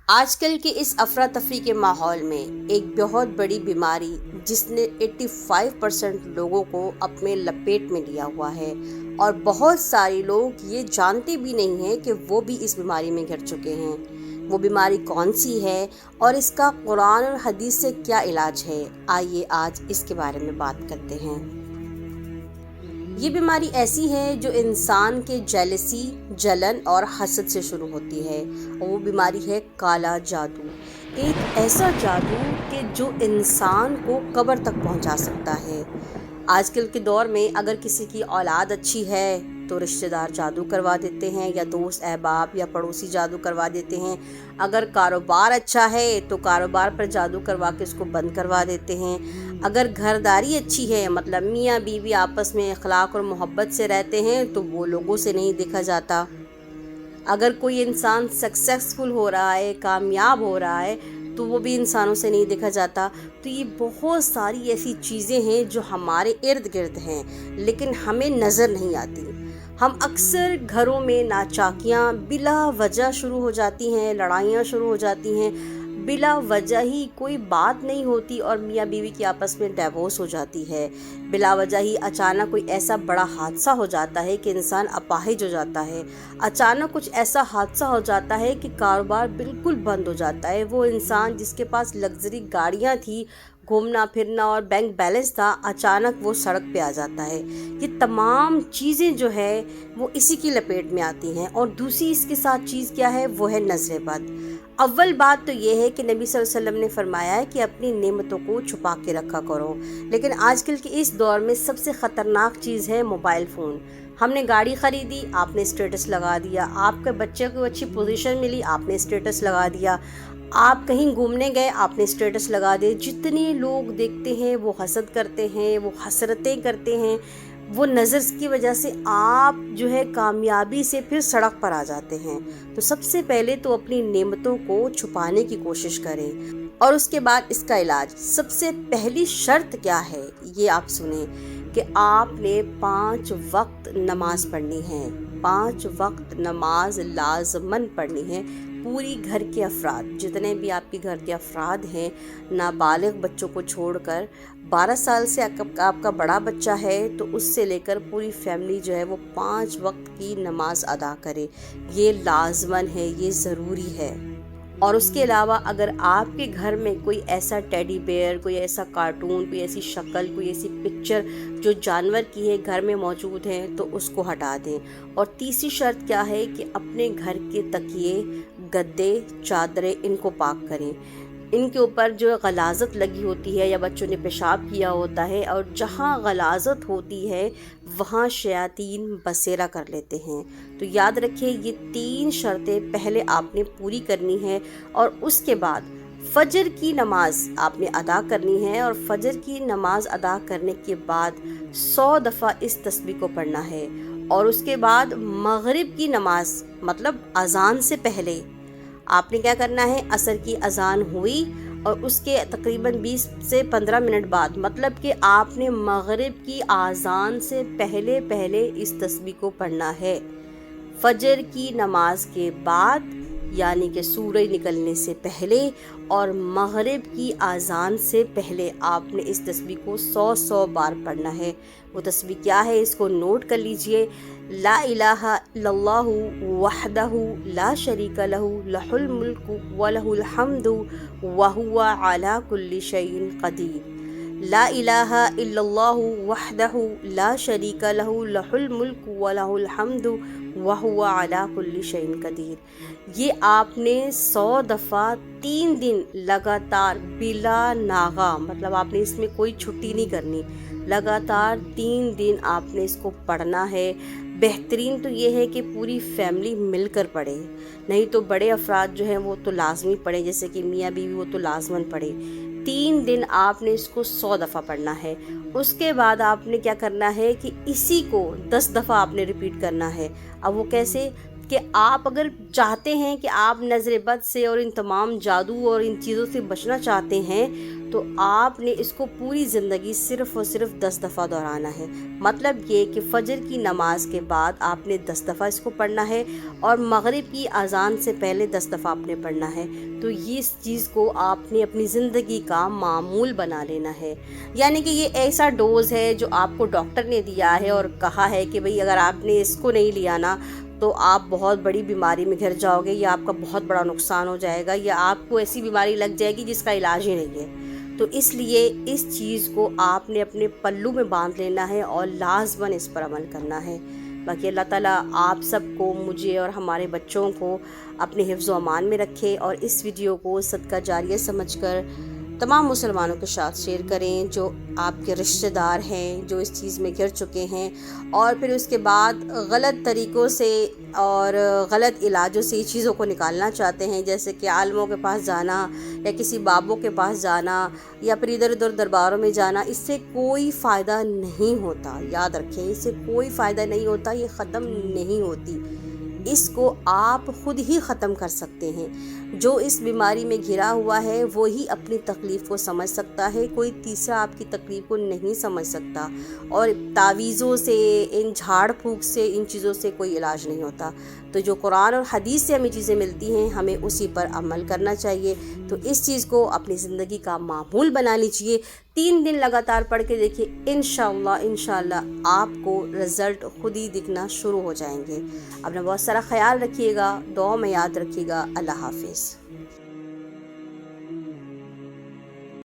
آج کل کے اس افراتفری کے ماحول میں ایک بہت بڑی بیماری جس نے 85% لوگوں کو اپنے لپیٹ میں لیا ہوا ہے، اور بہت سارے لوگ یہ جانتے بھی نہیں ہیں کہ وہ بھی اس بیماری میں گھر چکے ہیں۔ وہ بیماری کون سی ہے اور اس کا قرآن اور حدیث سے کیا علاج ہے؟ آئیے آج اس کے بارے میں بات کرتے ہیں۔ یہ بیماری ایسی ہے جو انسان کے جیلسی، جلن اور حسد سے شروع ہوتی ہے، اور وہ بیماری ہے کالا جادو۔ ایک ایسا جادو کہ جو انسان کو قبر تک پہنچا سکتا ہے۔ آج کل کے دور میں اگر کسی کی اولاد اچھی ہے تو رشتہ دار جادو کروا دیتے ہیں، یا دوست احباب یا پڑوسی جادو کروا دیتے ہیں۔ اگر کاروبار اچھا ہے تو کاروبار پر جادو کروا کے اس کو بند کروا دیتے ہیں۔ اگر گھرداری اچھی ہے، مطلب میاں بیوی آپس میں اخلاق اور محبت سے رہتے ہیں، تو وہ لوگوں سے نہیں دیکھا جاتا۔ اگر کوئی انسان سکسیسفل ہو رہا ہے، کامیاب ہو رہا ہے، تو وہ بھی انسانوں سے نہیں دیکھا جاتا۔ تو یہ بہت ساری ایسی چیزیں ہیں جو ہمارے ارد گرد ہیں لیکن ہمیں نظر نہیں آتی۔ ہم اکثر گھروں میں ناچاکیاں بلا وجہ شروع ہو جاتی ہیں، لڑائیاں شروع ہو جاتی ہیں، بلا وجہ ہی کوئی بات نہیں ہوتی اور میاں بیوی کی آپس میں ڈیورس ہو جاتی ہے۔ بلا وجہ ہی اچانک کوئی ایسا بڑا حادثہ ہو جاتا ہے کہ انسان اپاہج ہو جاتا ہے۔ اچانک کچھ ایسا حادثہ ہو جاتا ہے کہ کاروبار بالکل بند ہو جاتا ہے۔ وہ انسان جس کے پاس لگژری گاڑیاں تھی، گھومنا پھرنا اور بینک بیلنس تھا، اچانک وہ سڑک پہ آ جاتا ہے۔ یہ تمام چیزیں جو ہے وہ اسی کی لپیٹ میں آتی ہیں، اور دوسری اس کے ساتھ چیز کیا ہے، وہ ہے نظر بد۔ اول بات تو یہ ہے کہ نبی صلی اللہ علیہ وسلم نے فرمایا ہے کہ اپنی نعمتوں کو چھپا کے رکھا کرو، لیکن آج کل کے اس دور میں سب سے خطرناک چیز ہے موبائل فون۔ ہم نے گاڑی خریدی، آپ نے اسٹیٹس لگا دیا۔ آپ کے بچے کو اچھی پوزیشن ملی، آپ نے اسٹیٹس لگا دیا۔ آپ کہیں گھومنے گئے، آپ نے اسٹیٹس لگا دے۔ جتنے لوگ دیکھتے ہیں وہ حسد کرتے ہیں، وہ حسرتیں کرتے ہیں، وہ نظر کی وجہ سے آپ جو ہے کامیابی سے پھر سڑک پر آ جاتے ہیں۔ تو سب سے پہلے تو اپنی نعمتوں کو چھپانے کی کوشش کریں، اور اس کے بعد اس کا علاج۔ سب سے پہلی شرط کیا ہے یہ آپ سنیں کہ آپ نے 5 وقت نماز پڑھنی ہے۔ 5 وقت نماز لازماً پڑھنی ہے۔ پوری گھر کے افراد، جتنے بھی آپ کے گھر کے افراد ہیں، نابالغ بچوں کو چھوڑ کر، 12 سال سے آپ کا بڑا بچہ ہے تو اس سے لے کر پوری فیملی جو ہے وہ 5 وقت کی نماز ادا کرے۔ یہ لازماً ہے، یہ ضروری ہے۔ اور اس کے علاوہ اگر آپ کے گھر میں کوئی ایسا ٹیڈی بیئر، کوئی ایسا کارٹون، کوئی ایسی شکل، کوئی ایسی پکچر جو جانور کی ہے گھر میں موجود ہے تو اس کو ہٹا دیں۔ اور تیسری شرط کیا ہے کہ اپنے گھر کے تکیے، گدے، چادریں، ان کو پاک کریں۔ ان کے اوپر جو غلاظت لگی ہوتی ہے یا بچوں نے پیشاب کیا ہوتا ہے، اور جہاں غلاظت ہوتی ہے وہاں شیاطین بسیرا کر لیتے ہیں۔ تو یاد رکھیں، یہ 3 شرطیں پہلے آپ نے پوری کرنی ہے، اور اس کے بعد فجر کی نماز آپ نے ادا کرنی ہے، اور فجر کی نماز ادا کرنے کے بعد 100 دفعہ اس تسبیح کو پڑھنا ہے۔ اور اس کے بعد مغرب کی نماز مطلب اذان سے پہلے آپ نے کیا کرنا ہے، عصر کی اذان ہوئی اور اس کے تقریباً 20 سے 15 منٹ بعد، مطلب کہ آپ نے مغرب کی اذان سے پہلے اس تسبیح کو پڑھنا ہے۔ فجر کی نماز کے بعد یعنی کہ سورج نکلنے سے پہلے اور مغرب کی اذان سے پہلے آپ نے اس تسبیح کو 100 بار پڑھنا ہے۔ وہ تسبیح کیا ہے، اس کو نوٹ کر لیجئے۔ لا الہ الا اللہ وحدہ لا شریک لہ، لہ الملک ولہ الحمد وہو علی کل شیء قدیر۔ لا الہ الا اللہ وحدہ لا شریک لہ، لہ الملک ولہ الحمد وہو علی کل شیء قدیر۔ یہ آپ نے 100 دفعہ 3 دن لگاتار بلا ناغہ، مطلب آپ نے اس میں کوئی چھٹی نہیں کرنی، لگاتار 3 دن آپ نے اس کو پڑھنا ہے۔ بہترین تو یہ ہے کہ پوری فیملی مل کر پڑھے، نہیں تو بڑے افراد جو ہیں وہ تو لازمی پڑھیں، جیسے کہ میاں بیوی، وہ تو لازماً پڑھے۔ 3 دن آپ نے اس کو 100 دفعہ پڑھنا ہے۔ اس کے بعد آپ نے کیا کرنا ہے کہ اسی کو 10 دفعہ آپ نے ریپیٹ کرنا ہے۔ اب وہ کیسے؟ کہ آپ اگر چاہتے ہیں کہ آپ نظر بد سے اور ان تمام جادو اور ان چیزوں سے بچنا چاہتے ہیں تو آپ نے اس کو پوری زندگی صرف اور صرف 10 دفعہ دہرانا ہے۔ مطلب یہ کہ فجر کی نماز کے بعد آپ نے 10 دفعہ اس کو پڑھنا ہے اور مغرب کی اذان سے پہلے 10 دفعہ آپ نے پڑھنا ہے۔ تو یہ اس چیز کو آپ نے اپنی زندگی کا معمول بنا لینا ہے، یعنی کہ یہ ایسا ڈوز ہے جو آپ کو ڈاکٹر نے دیا ہے اور کہا ہے کہ بھئی اگر آپ نے اس کو نہیں لیا نا تو آپ بہت بڑی بیماری میں گھر جاؤ گے، یا آپ کا بہت بڑا نقصان ہو جائے گا، یا آپ کو ایسی بیماری لگ جائے گی جس کا علاج ہی نہیں ہے۔ تو اس لیے اس چیز کو آپ نے اپنے پلو میں باندھ لینا ہے اور لازماً اس پر عمل کرنا ہے۔ باقی اللہ تعالیٰ آپ سب کو، مجھے اور ہمارے بچوں کو اپنے حفظ و امان میں رکھے، اور اس ویڈیو کو صدقہ جاریہ سمجھ کر تمام مسلمانوں کے ساتھ شیئر کریں جو آپ کے رشتہ دار ہیں جو اس چیز میں گر چکے ہیں، اور پھر اس کے بعد غلط طریقوں سے اور غلط علاجوں سے چیزوں کو نکالنا چاہتے ہیں، جیسے کہ عالموں کے پاس جانا یا کسی بابوں کے پاس جانا یا پھر ادھر ادھر درباروں میں جانا۔ اس سے کوئی فائدہ نہیں ہوتا، یاد رکھیں، اس سے کوئی فائدہ نہیں ہوتا، یہ ختم نہیں ہوتی۔ اس کو آپ خود ہی ختم کر سکتے ہیں۔ جو اس بیماری میں گھرا ہوا ہے وہی اپنی تکلیف کو سمجھ سکتا ہے، کوئی تیسرا آپ کی تکلیف کو نہیں سمجھ سکتا، اور تعویذوں سے، ان جھاڑ پھونک سے، ان چیزوں سے کوئی علاج نہیں ہوتا۔ تو جو قرآن اور حدیث سے ہمیں چیزیں ملتی ہیں ہمیں اسی پر عمل کرنا چاہیے۔ تو اس چیز کو اپنی زندگی کا معمول بنا لیجئے، 3 دن لگاتار پڑھ کے دیکھیے، انشاءاللہ آپ کو رزلٹ خود ہی دکھنا شروع ہو جائیں گے۔ اپنا بہت سارا خیال رکھیے گا، دعاؤں میں یاد رکھیے گا۔ اللہ حافظ۔